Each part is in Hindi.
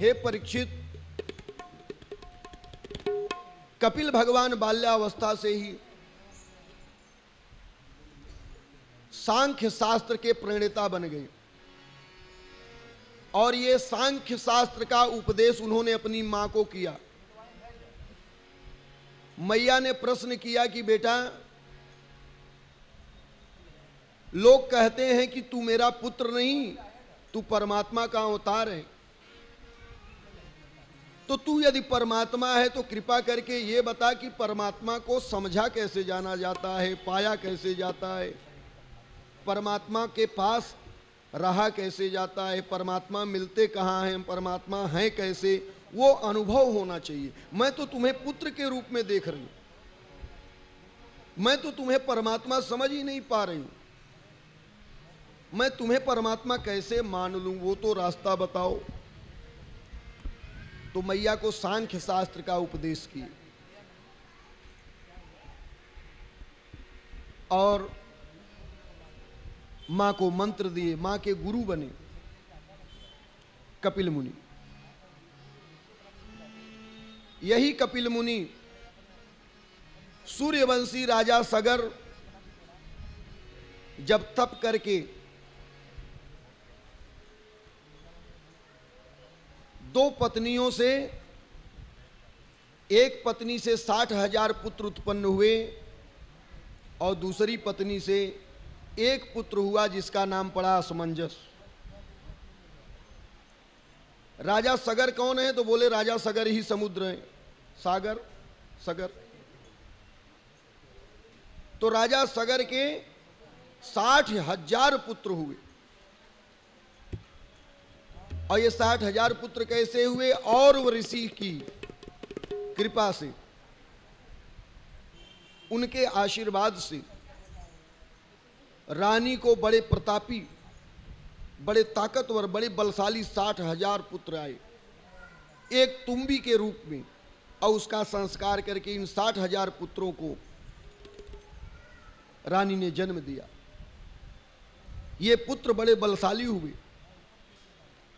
हे परीक्षित, कपिल भगवान बाल्यावस्था से ही सांख्य शास्त्र के प्रणेता बन गए और ये सांख्य शास्त्र का उपदेश उन्होंने अपनी मां को किया। मैया ने प्रश्न किया कि बेटा, लोग कहते हैं कि तू मेरा पुत्र नहीं, तू परमात्मा का अवतार है, तो तू यदि परमात्मा है तो कृपा करके ये बता कि परमात्मा को समझा कैसे जाना जाता है, पाया कैसे जाता है, परमात्मा के पास रहा कैसे जाता है, परमात्मा मिलते कहाँ हैं, परमात्मा हैं कैसे, वो अनुभव होना चाहिए। मैं तो तुम्हें पुत्र के रूप में देख रही हूं, मैं तो तुम्हें परमात्मा समझ ही नहीं पा रही हूं, मैं तुम्हें परमात्मा कैसे मान लूं, वो तो रास्ता बताओ। तो मैया को सांख्य शास्त्र का उपदेश किए और मां को मंत्र दिए, मां के गुरु बने कपिल मुनि। यही कपिल मुनि सूर्यवंशी राजा सगर जब तप करके 2 पत्नियों से, एक पत्नी से 60,000 पुत्र उत्पन्न हुए और दूसरी पत्नी से एक पुत्र हुआ जिसका नाम पड़ा असमंजस। राजा सगर कौन है? तो बोले राजा सगर ही समुद्र है, सागर सगर। तो राजा सगर के 60,000 पुत्र हुए और ये 60,000 पुत्र कैसे हुए? और ऋषि की कृपा से, उनके आशीर्वाद से रानी को बड़े प्रतापी, बड़े ताकतवर, बड़े बलशाली 60,000 पुत्र आए एक तुम्बी के रूप में, और उसका संस्कार करके इन 60,000 पुत्रों को रानी ने जन्म दिया। ये पुत्र बड़े बलशाली हुए।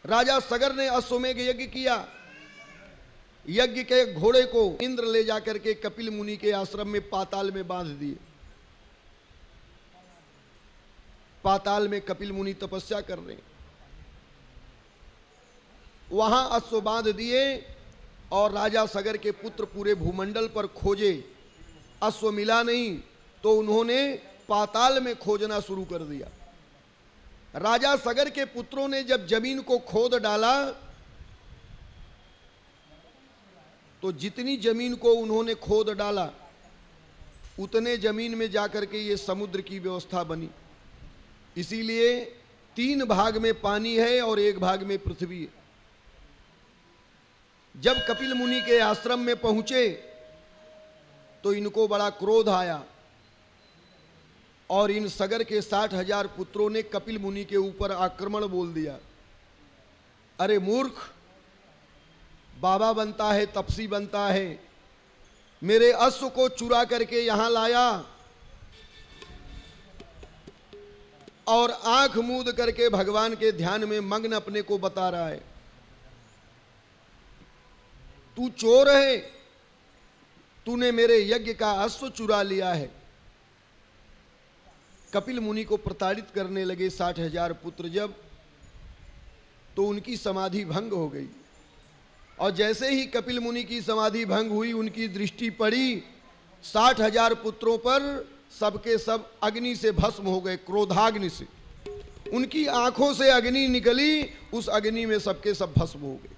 राजा सगर ने अश्वमेघ यज्ञ किया। यज्ञ के घोड़े को इंद्र ले जाकर के कपिल मुनि के आश्रम में पाताल में बांध दिए। पाताल में कपिल मुनि तपस्या कर रहे हैं, वहां अश्व बांध दिए और राजा सगर के पुत्र पूरे भूमंडल पर खोजे, अश्व मिला नहीं तो उन्होंने पाताल में खोजना शुरू कर दिया। राजा सगर के पुत्रों ने जब जमीन को खोद डाला तो जितनी जमीन को उन्होंने खोद डाला उतने जमीन में जाकर के ये समुद्र की व्यवस्था बनी। इसीलिए 3 भाग में पानी है और 1 भाग में पृथ्वी है। जब कपिल मुनि के आश्रम में पहुंचे तो इनको बड़ा क्रोध आया और इन सगर के 60,000 पुत्रों ने कपिल मुनि के ऊपर आक्रमण बोल दिया। अरे मूर्ख, बाबा बनता है, तपसी बनता है, मेरे अश्व को चुरा करके यहां लाया और आंख मूंद करके भगवान के ध्यान में मग्न अपने को बता रहा है। तू चोर है, तूने मेरे यज्ञ का अश्व चुरा लिया है। कपिल मुनि को प्रताड़ित करने लगे 60,000 पुत्र जब, तो उनकी समाधि भंग हो गई और जैसे ही कपिल मुनि की समाधि भंग हुई उनकी दृष्टि पड़ी 60,000 पुत्रों पर, सबके सब अग्नि से भस्म हो गए, क्रोधाग्नि से। उनकी आंखों से अग्नि निकली, उस अग्नि में सबके सब भस्म हो गए।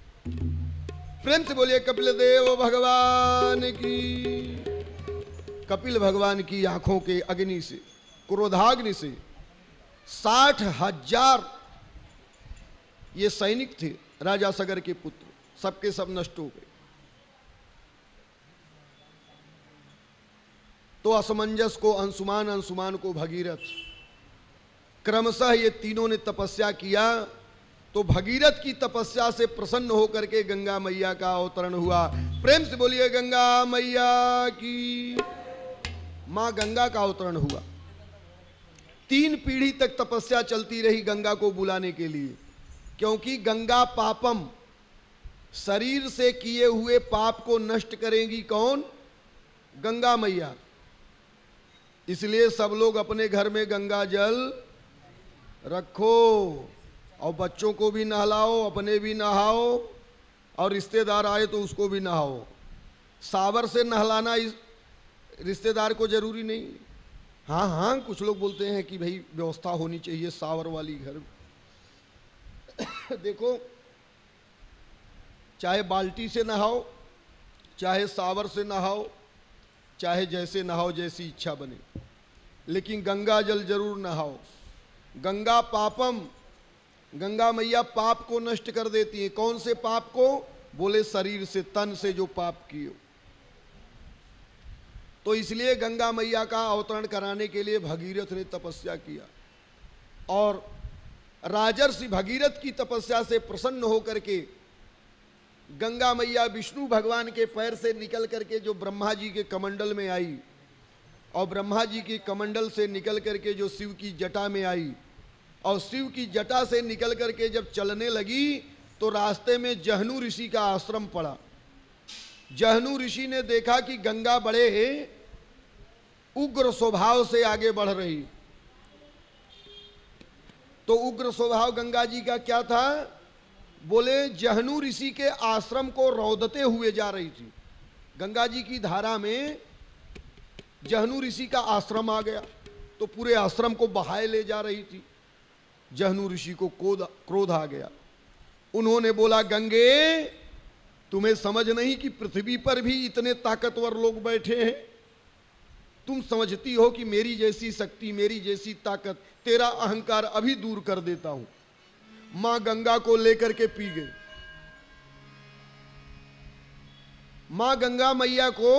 प्रेम से बोलिए कपिल देव भगवान की। कपिल भगवान की आंखों के अग्नि से, क्रोधाग्नि से 60,000 ये सैनिक थे राजा सगर के पुत्र, सबके सब नष्ट हो गए। तो असमंजस को अंशुमान, अंशुमान को भगीरथ, क्रमशः ये तीनों ने तपस्या किया। तो भगीरथ की तपस्या से प्रसन्न होकर के गंगा मैया का अवतरण हुआ। प्रेम से बोलिए गंगा मैया की। मां गंगा का अवतरण हुआ। 3 पीढ़ी तक तपस्या चलती रही गंगा को बुलाने के लिए, क्योंकि गंगा पापम, शरीर से किए हुए पाप को नष्ट करेंगी कौन? गंगा मैया। इसलिए सब लोग अपने घर में गंगा जल रखो और बच्चों को भी नहलाओ, अपने भी नहाओ और रिश्तेदार आए तो उसको भी नहाओ। सावर से नहलाना इस रिश्तेदार को जरूरी नहीं। हाँ हाँ, कुछ लोग बोलते हैं कि भाई व्यवस्था होनी चाहिए सावर वाली घर में। देखो, चाहे बाल्टी से नहाओ, चाहे सावर से नहाओ, चाहे जैसे नहाओ, जैसी इच्छा बने, लेकिन गंगा जल जरूर नहाओ। गंगा पापम, गंगा मैया पाप को नष्ट कर देती है। कौन से पाप को? बोले शरीर से, तन से जो पाप किए। तो इसलिए गंगा मैया का अवतरण कराने के लिए भगीरथ ने तपस्या किया और राजर्षि भगीरथ की तपस्या से प्रसन्न होकर के गंगा मैया विष्णु भगवान के पैर से निकल करके जो ब्रह्मा जी के कमंडल में आई और ब्रह्मा जी के कमंडल से निकल करके जो शिव की जटा में आई और शिव की जटा से निकल करके जब चलने लगी तो रास्ते में जहनु ऋषि का आश्रम पड़ा। जहनु ऋषि ने देखा कि गंगा बड़े उग्र स्वभाव से आगे बढ़ रही। तो उग्र स्वभाव गंगा जी का क्या था? बोले जहनु ऋषि के आश्रम को रौदते हुए जा रही थी। गंगा जी की धारा में जहनु ऋषि का आश्रम आ गया तो पूरे आश्रम को बहाए ले जा रही थी। जहनु ऋषि को क्रोध आ गया। उन्होंने बोला, गंगे तुम्हें समझ नहीं कि पृथ्वी पर भी इतने ताकतवर लोग बैठे हैं? तुम समझती हो कि मेरी जैसी शक्ति, मेरी जैसी ताकत, तेरा अहंकार अभी दूर कर देता हूं। मां गंगा को लेकर के पी गए। मां गंगा मैया को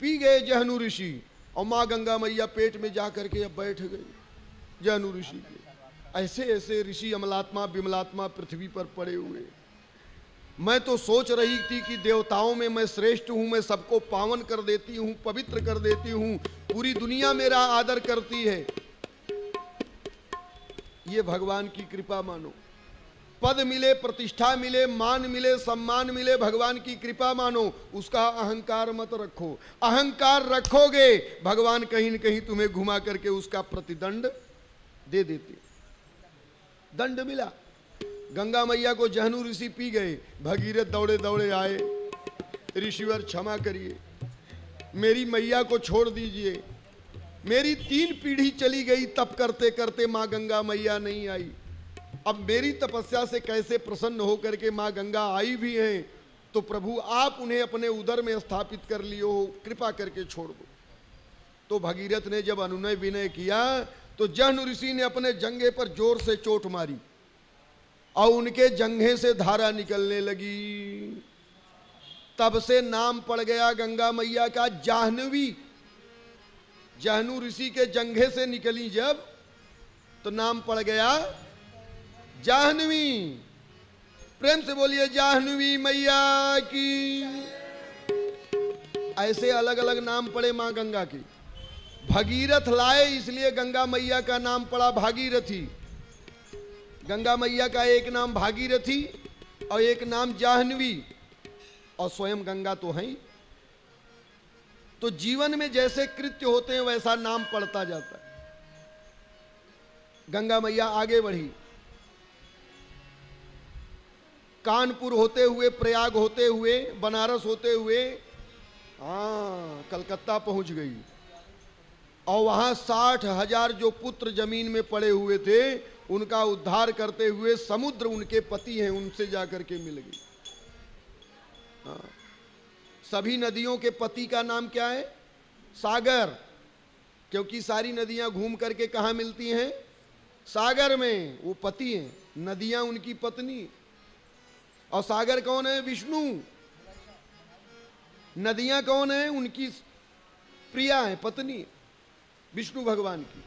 पी गए जहनु ऋषि और मां गंगा मैया पेट में जाकर के अब बैठ गई जहनु ऋषि के। ऐसे ऐसे ऋषि अमलात्मा विमलात्मा पृथ्वी पर पड़े हुए। मैं तो सोच रही थी कि देवताओं में मैं श्रेष्ठ हूं, मैं सबको पावन कर देती हूं, पवित्र कर देती हूं, पूरी दुनिया मेरा आदर करती है। ये भगवान की कृपा मानो। पद मिले, प्रतिष्ठा मिले, मान मिले, सम्मान मिले, भगवान की कृपा मानो। उसका अहंकार मत रखो। अहंकार रखोगे भगवान कहीं न कहीं तुम्हें घुमा करके उसका प्रतिदंड दे देते। दंड मिला। गंगा मैया को जहनु ऋषि पी गए। भगीरथ दौड़े दौड़े आए, ऋषिवर क्षमा करिए, मेरी मैया को छोड़ दीजिए। मेरी 3 पीढ़ी चली गई तप करते करते, मां गंगा मैया नहीं आई। अब मेरी तपस्या से कैसे प्रसन्न होकर के मां गंगा आई भी हैं, तो प्रभु आप उन्हें अपने उदर में स्थापित कर लियो, कृपा करके छोड़ दो। तो भगीरथ ने जब अनुनय विनय किया तो जहनु ऋषि ने अपने जंघे पर जोर से चोट मारी और उनके जंघे से धारा निकलने लगी। तब से नाम पड़ गया गंगा मैया का जाह्नवी। जहनु ऋषि के जंघे से निकली जब तो नाम पड़ गया जाह्नवी। प्रेम से बोलिए जाह्नवी मैया की। ऐसे अलग अलग नाम पड़े मां गंगा के। भगीरथ लाए इसलिए गंगा मैया का नाम पड़ा भागीरथी। गंगा मैया का एक नाम भागीरथी और एक नाम जाह्नवी और स्वयं गंगा तो है ही। तो जीवन में जैसे कृत्य होते हैं वैसा नाम पड़ता जाता है। गंगा मैया आगे बढ़ी, कानपुर होते हुए, प्रयाग होते हुए, बनारस होते हुए कलकत्ता पहुंच गई और वहां 60,000 जो पुत्र जमीन में पड़े हुए थे उनका उद्धार करते हुए समुद्र उनके पति हैं उनसे जाकर के मिल गई। सभी नदियों के पति का नाम क्या है? सागर। क्योंकि सारी नदियां घूम करके कहां मिलती हैं? सागर में। वो पति हैं, नदियां उनकी पत्नी। और सागर कौन है? विष्णु। नदियां कौन है? उनकी प्रिया है, पत्नी, विष्णु भगवान की।